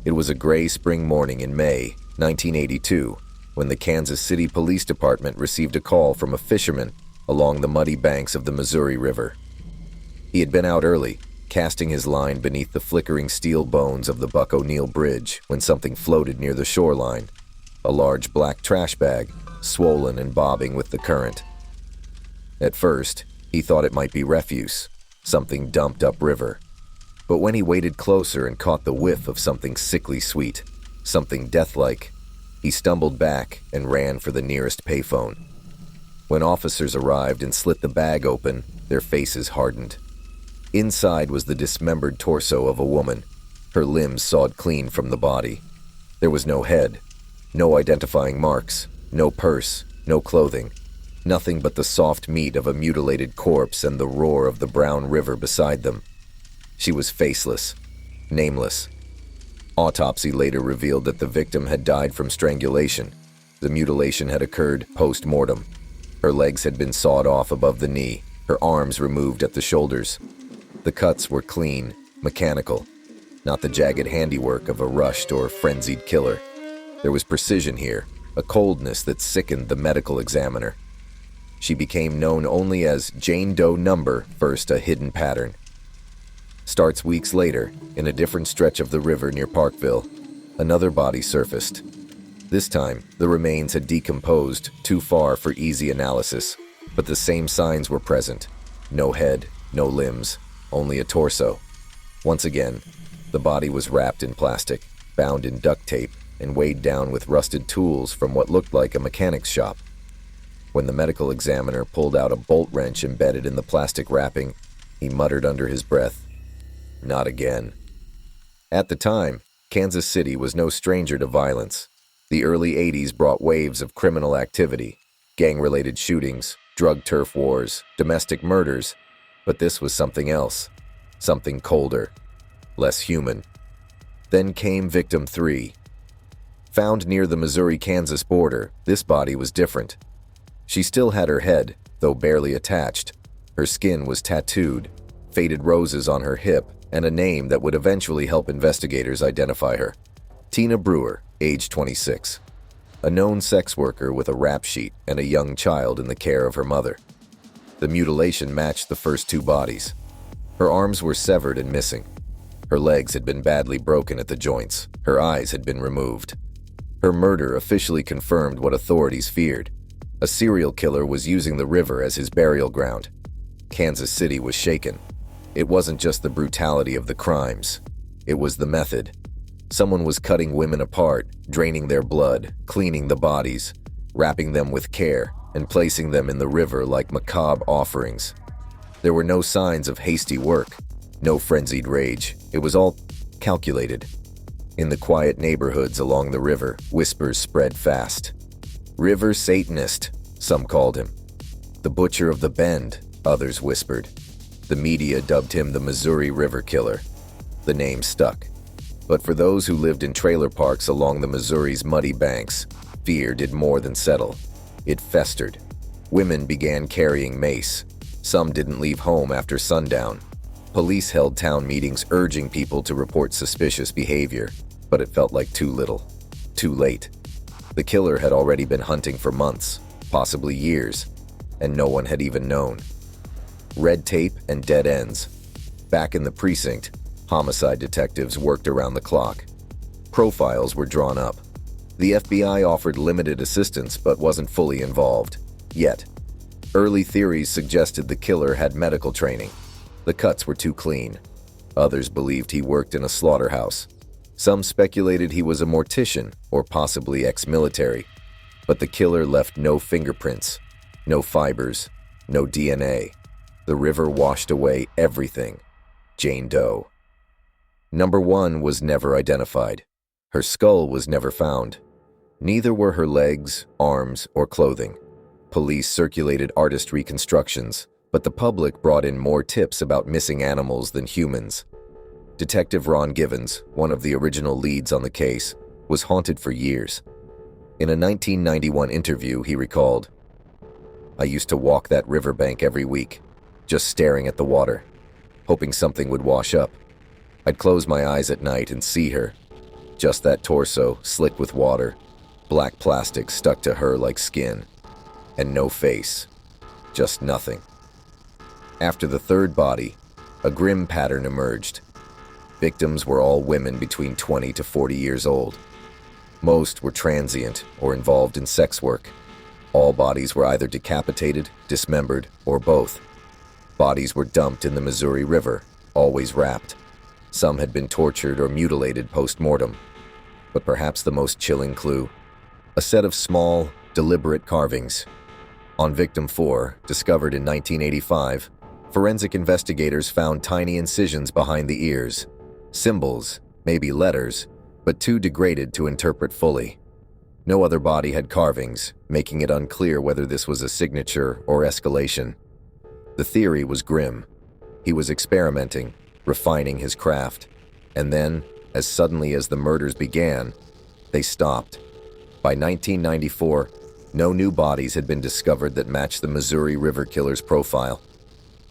It was a gray spring morning in May 1982 when the Kansas City Police Department received a call from a fisherman along the muddy banks of the Missouri River. He had been out early, casting his line beneath the flickering steel bones of the Buck O'Neill Bridge when something floated near the shoreline, a large black trash bag, swollen and bobbing with the current. At first, he thought it might be refuse, something dumped upriver. But when he waded closer and caught the whiff of something sickly sweet, something death-like, he stumbled back and ran for the nearest payphone. When officers arrived and slit the bag open, their faces hardened. Inside was the dismembered torso of a woman, her limbs sawed clean from the body. There was no head, no identifying marks, no purse, no clothing, nothing but the soft meat of a mutilated corpse and the roar of the brown river beside them. She was faceless, nameless. Autopsy later revealed that the victim had died from strangulation. The mutilation had occurred post-mortem. Her legs had been sawed off above the knee, her arms removed at the shoulders. The cuts were clean, mechanical, not the jagged handiwork of a rushed or frenzied killer. There was precision here, a coldness that sickened the medical examiner. She became known only as Jane Doe number, first a hidden pattern. Starts weeks later, in a different stretch of the river near Parkville, another body surfaced. This time, the remains had decomposed too far for easy analysis, but the same signs were present. No head, no limbs, only a torso. Once again, the body was wrapped in plastic, bound in duct tape, and weighed down with rusted tools from what looked like a mechanic's shop. When the medical examiner pulled out a bolt wrench embedded in the plastic wrapping, he muttered under his breath, "Not again." At the time, Kansas City was no stranger to violence. The early 80s brought waves of criminal activity, gang-related shootings, drug turf wars, domestic murders, but this was something else, something colder, less human. Then came Victim 3. Found near the Missouri-Kansas border, this body was different. She still had her head, though barely attached. Her skin was tattooed, faded roses on her hip, and a name that would eventually help investigators identify her. Tina Brewer, age 26. A known sex worker with a rap sheet and a young child in the care of her mother. The mutilation matched the first two bodies. Her arms were severed and missing. Her legs had been badly broken at the joints. Her eyes had been removed. Her murder officially confirmed what authorities feared. A serial killer was using the river as his burial ground. Kansas City was shaken. It wasn't just the brutality of the crimes. It was the method. Someone was cutting women apart, draining their blood, cleaning the bodies, wrapping them with care, and placing them in the river like macabre offerings. There were no signs of hasty work, no frenzied rage. It was all calculated. In the quiet neighborhoods along the river, whispers spread fast. River Satanist, some called him. The Butcher of the Bend, others whispered. The media dubbed him the Missouri River Killer. The name stuck. But for those who lived in trailer parks along the Missouri's muddy banks, fear did more than settle. It festered. Women began carrying mace. Some didn't leave home after sundown. Police held town meetings urging people to report suspicious behavior, but it felt like too little, too late. The killer had already been hunting for months, possibly years, and no one had even known. Red tape and dead ends. Back in the precinct, homicide detectives worked around the clock. Profiles were drawn up. The FBI offered limited assistance but wasn't fully involved, yet. Early theories suggested the killer had medical training. The cuts were too clean. Others believed he worked in a slaughterhouse. Some speculated he was a mortician or possibly ex-military. But the killer left no fingerprints, no fibers, no DNA. The river washed away everything. Jane Doe. Number 1 was never identified. Her skull was never found. Neither were her legs, arms, or clothing. Police circulated artist reconstructions, but the public brought in more tips about missing animals than humans. Detective Ron Givens, one of the original leads on the case, was haunted for years. In a 1991 interview, he recalled, "I used to walk that riverbank every week, just staring at the water, hoping something would wash up. I'd close my eyes at night and see her. Just that torso, slick with water, black plastic stuck to her like skin, and no face, just nothing. After the third body, a grim pattern emerged. Victims were all women between 20 to 40 years old. Most were transient or involved in sex work. All bodies were either decapitated, dismembered, or both. Bodies were dumped in the Missouri River, always wrapped. Some had been tortured or mutilated post-mortem. But perhaps the most chilling clue, a set of small, deliberate carvings. On victim 4, discovered in 1985, forensic investigators found tiny incisions behind the ears. Symbols, maybe letters, but too degraded to interpret fully. No other body had carvings, making it unclear whether this was a signature or escalation. The theory was grim. He was experimenting, refining his craft, and then, as suddenly as the murders began, they stopped. By 1994, no new bodies had been discovered that matched the Missouri River killer's profile.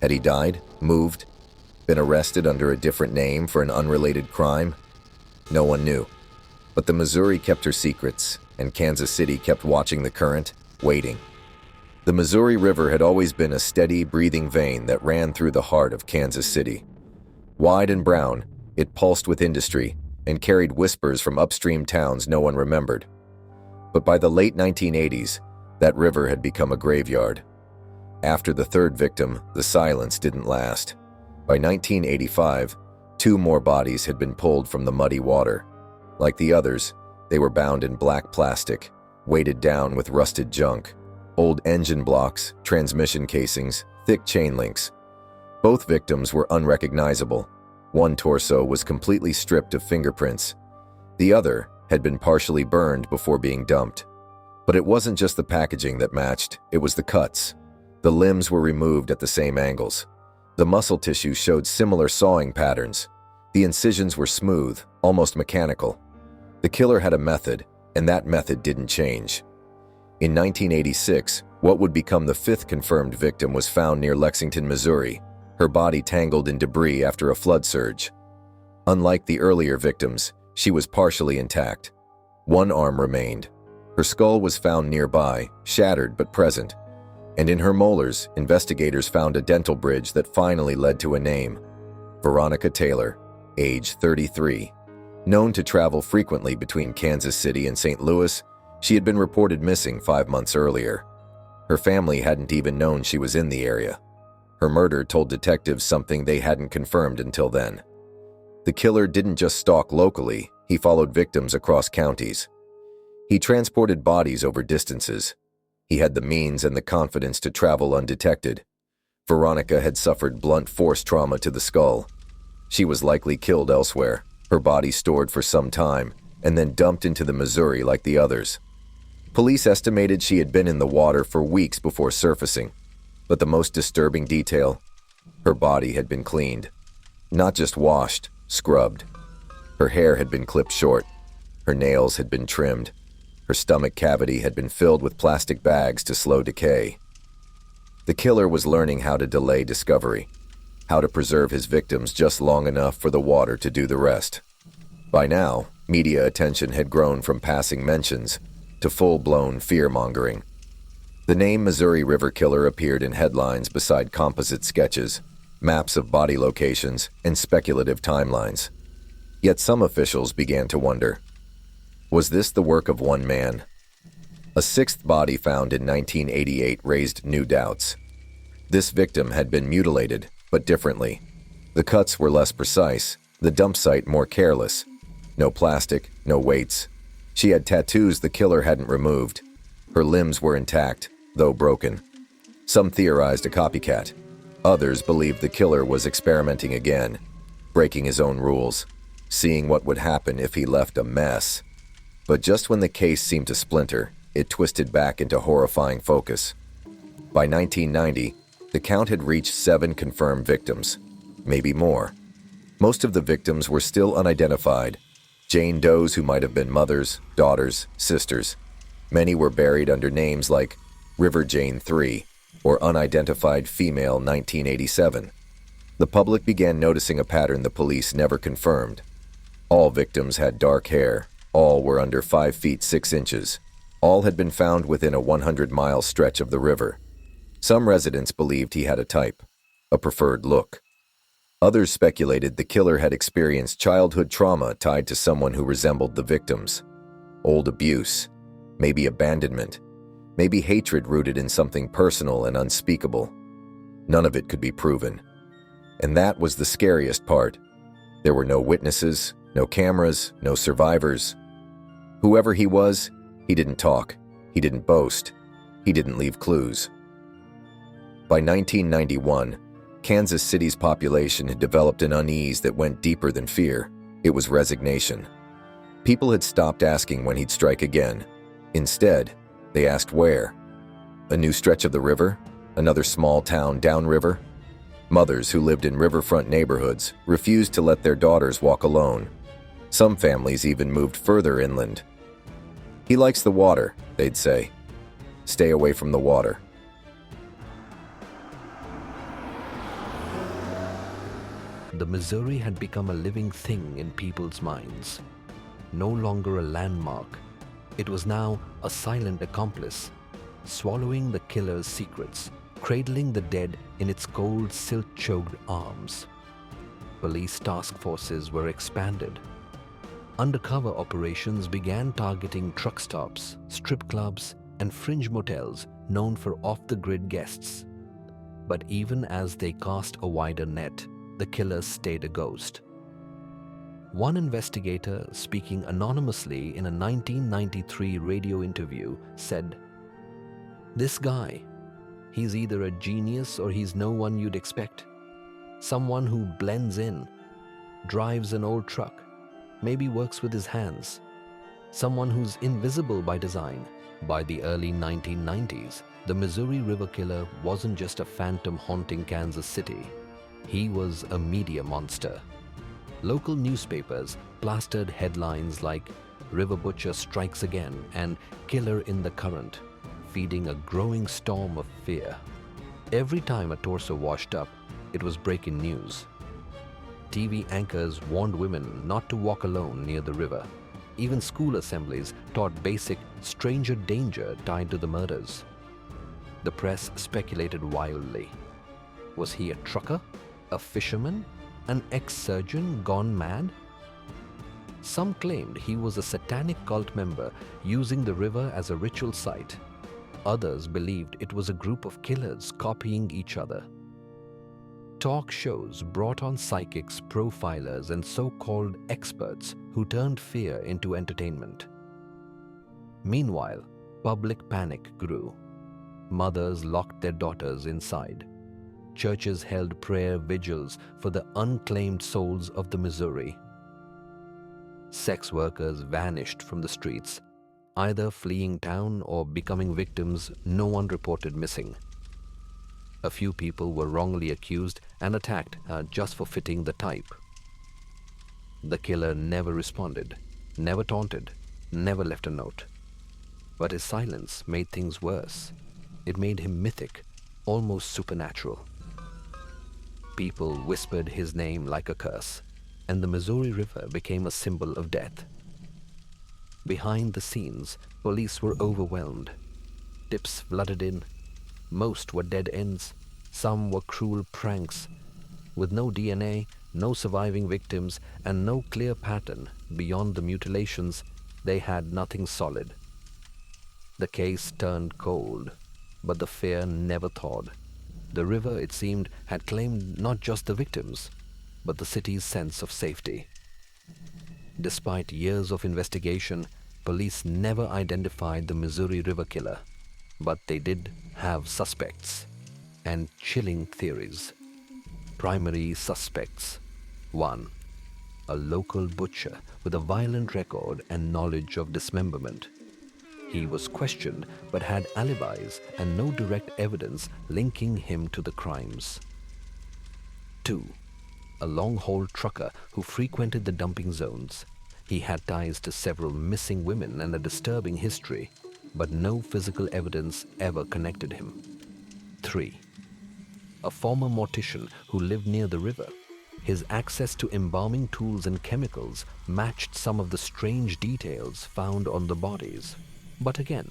Had he died, moved, been arrested under a different name for an unrelated crime? No one knew. But the Missouri kept her secrets, and Kansas City kept watching the current, waiting. The Missouri River had always been a steady, breathing vein that ran through the heart of Kansas City. Wide and brown, it pulsed with industry and carried whispers from upstream towns no one remembered. But by the late 1980s, that river had become a graveyard. After the third victim, the silence didn't last. By 1985, 2 more bodies had been pulled from the muddy water. Like the others, they were bound in black plastic, weighted down with rusted junk, old engine blocks, transmission casings, thick chain links. Both victims were unrecognizable. One torso was completely stripped of fingerprints. The other had been partially burned before being dumped. But it wasn't just the packaging that matched, it was the cuts. The limbs were removed at the same angles. The muscle tissue showed similar sawing patterns. The incisions were smooth, almost mechanical. The killer had a method, and that method didn't change. In 1986, what would become the 5th confirmed victim was found near Lexington, Missouri, her body tangled in debris after a flood surge. Unlike the earlier victims, she was partially intact. One arm remained. Her skull was found nearby, shattered but present. And in her molars, investigators found a dental bridge that finally led to a name. Veronica Taylor, age 33. Known to travel frequently between Kansas City and St. Louis, she had been reported missing 5 months earlier. Her family hadn't even known she was in the area. Her murder told detectives something they hadn't confirmed until then. The killer didn't just stalk locally, he followed victims across counties. He transported bodies over distances. He had the means and the confidence to travel undetected. Veronica had suffered blunt force trauma to the skull. She was likely killed elsewhere, her body stored for some time, and then dumped into the Missouri like the others. Police estimated she had been in the water for weeks before surfacing. But the most disturbing detail, her body had been cleaned. Not just washed, scrubbed. Her hair had been clipped short. Her nails had been trimmed. Her stomach cavity had been filled with plastic bags to slow decay. The killer was learning how to delay discovery, how to preserve his victims just long enough for the water to do the rest. By now, media attention had grown from passing mentions to full-blown fear-mongering. The name Missouri River Killer appeared in headlines beside composite sketches, maps of body locations, and speculative timelines. Yet some officials began to wonder, was this the work of one man? A 6th body found in 1988 raised new doubts. This victim had been mutilated, but differently. The cuts were less precise, the dump site more careless. No plastic, no weights. She had tattoos the killer hadn't removed. Her limbs were intact, though broken. Some theorized a copycat. Others believed the killer was experimenting again, breaking his own rules, seeing what would happen if he left a mess. But just when the case seemed to splinter, it twisted back into horrifying focus. By 1990, the count had reached 7 confirmed victims, maybe more. Most of the victims were still unidentified, Jane Does who might have been mothers, daughters, sisters. Many were buried under names like River Jane 3 or Unidentified Female 1987. The public began noticing a pattern the police never confirmed. All victims had dark hair. All were under 5 feet 6 inches. All had been found within a 100-mile stretch of the river. Some residents believed he had a type, a preferred look. Others speculated the killer had experienced childhood trauma tied to someone who resembled the victims. Old abuse, maybe abandonment, maybe hatred rooted in something personal and unspeakable. None of it could be proven. And that was the scariest part. There were no witnesses, no cameras, no survivors. Whoever he was, he didn't talk, he didn't boast, he didn't leave clues. By 1991, Kansas City's population had developed an unease that went deeper than fear. It was resignation. People had stopped asking when he'd strike again. Instead, they asked where. A new stretch of the river? Another small town downriver? Mothers who lived in riverfront neighborhoods refused to let their daughters walk alone. Some families even moved further inland. "He likes the water," they'd say. "Stay away from the water." The Missouri had become a living thing in people's minds. No longer a landmark, it was now a silent accomplice, swallowing the killer's secrets, cradling the dead in its cold, silt-choked arms. Police task forces were expanded. Undercover operations began targeting truck stops, strip clubs, and fringe motels known for off-the-grid guests. But even as they cast a wider net, the killer stayed a ghost. One investigator, speaking anonymously in a 1993 radio interview, said, "This guy, he's either a genius or he's no one you'd expect. Someone who blends in, drives an old truck, maybe works with his hands. Someone who's invisible by design." By the early 1990s, the Missouri River Killer wasn't just a phantom haunting Kansas City. He was a media monster. Local newspapers plastered headlines like "River Butcher Strikes Again" and "Killer in the Current," feeding a growing storm of fear. Every time a torso washed up, it was breaking news. TV anchors warned women not to walk alone near the river. Even school assemblies taught basic stranger danger tied to the murders. The press speculated wildly. Was he a trucker? A fisherman? An ex-surgeon gone mad? Some claimed he was a satanic cult member using the river as a ritual site. Others believed it was a group of killers copying each other. Talk shows brought on psychics, profilers, and so-called experts who turned fear into entertainment. Meanwhile, public panic grew. Mothers locked their daughters inside. Churches held prayer vigils for the unclaimed souls of the Missouri. Sex workers vanished from the streets, either fleeing town or becoming victims no one reported missing. A few people were wrongly accused and attacked just for fitting the type. The killer never responded, never taunted, never left a note. But his silence made things worse. It made him mythic, almost supernatural. People whispered his name like a curse, and the Missouri River became a symbol of death. Behind the scenes, police were overwhelmed. Tips flooded in. Most were dead ends. Some were cruel pranks. With no DNA, no surviving victims, and no clear pattern beyond the mutilations, they had nothing solid. The case turned cold, but the fear never thawed. The river, it seemed, had claimed not just the victims, but the city's sense of safety. Despite years of investigation, police never identified the Missouri River Killer, but they did have suspects and chilling theories. Primary suspects. 1. A local butcher with a violent record and knowledge of dismemberment. He was questioned but had alibis and no direct evidence linking him to the crimes. 2. A long-haul trucker who frequented the dumping zones. He had ties to several missing women and a disturbing history, but no physical evidence ever connected him. 3. A former mortician who lived near the river. His access to embalming tools and chemicals matched some of the strange details found on the bodies. But again,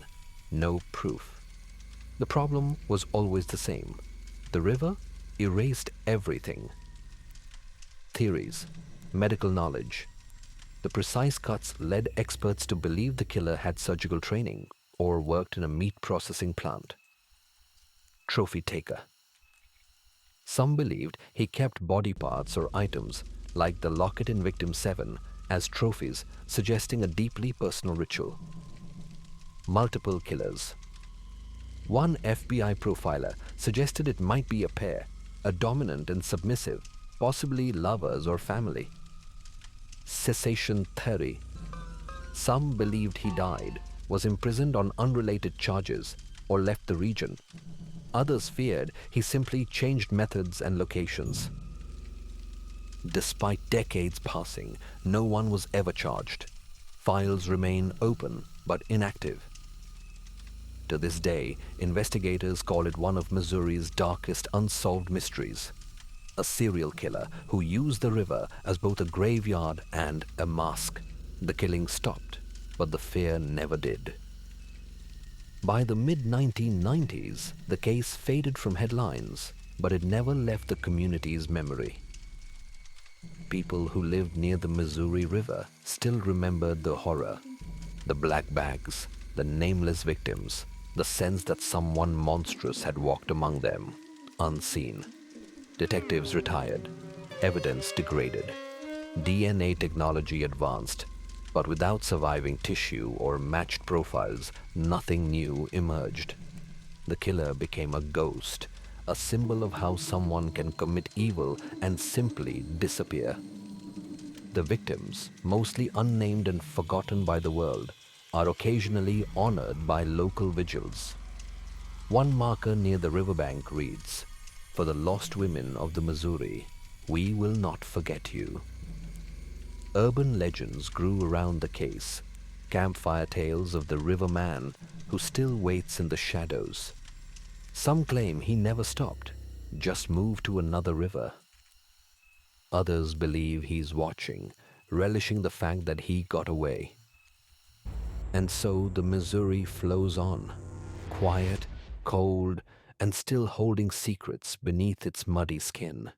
no proof. The problem was always the same. The river erased everything. Theories, medical knowledge. The precise cuts led experts to believe the killer had surgical training or worked in a meat processing plant. Trophy taker. Some believed he kept body parts or items, like the locket in Victim 7, as trophies, suggesting a deeply personal ritual. Multiple killers. One FBI profiler suggested it might be a pair, a dominant and submissive, possibly lovers or family. Cessation theory. Some believed he died, was imprisoned on unrelated charges, or left the region. Others feared he simply changed methods and locations. Despite decades passing, no one was ever charged. Files remain open but inactive. To this day, investigators call it one of Missouri's darkest unsolved mysteries. A serial killer who used the river as both a graveyard and a mask. The killing stopped, but the fear never did. By the mid-1990s, the case faded from headlines, but it never left the community's memory. People who lived near the Missouri River still remembered the horror, the black bags, the nameless victims, the sense that someone monstrous had walked among them, unseen. Detectives retired, evidence degraded, DNA technology advanced, but without surviving tissue or matched profiles, nothing new emerged. The killer became a ghost, a symbol of how someone can commit evil and simply disappear. The victims, mostly unnamed and forgotten by the world, are occasionally honored by local vigils. One marker near the riverbank reads, "For the lost women of the Missouri, we will not forget you." Urban legends grew around the case, campfire tales of the river man who still waits in the shadows. Some claim he never stopped, just moved to another river. Others believe he's watching, relishing the fact that he got away. And so the Missouri flows on, quiet, cold, and still holding secrets beneath its muddy skin.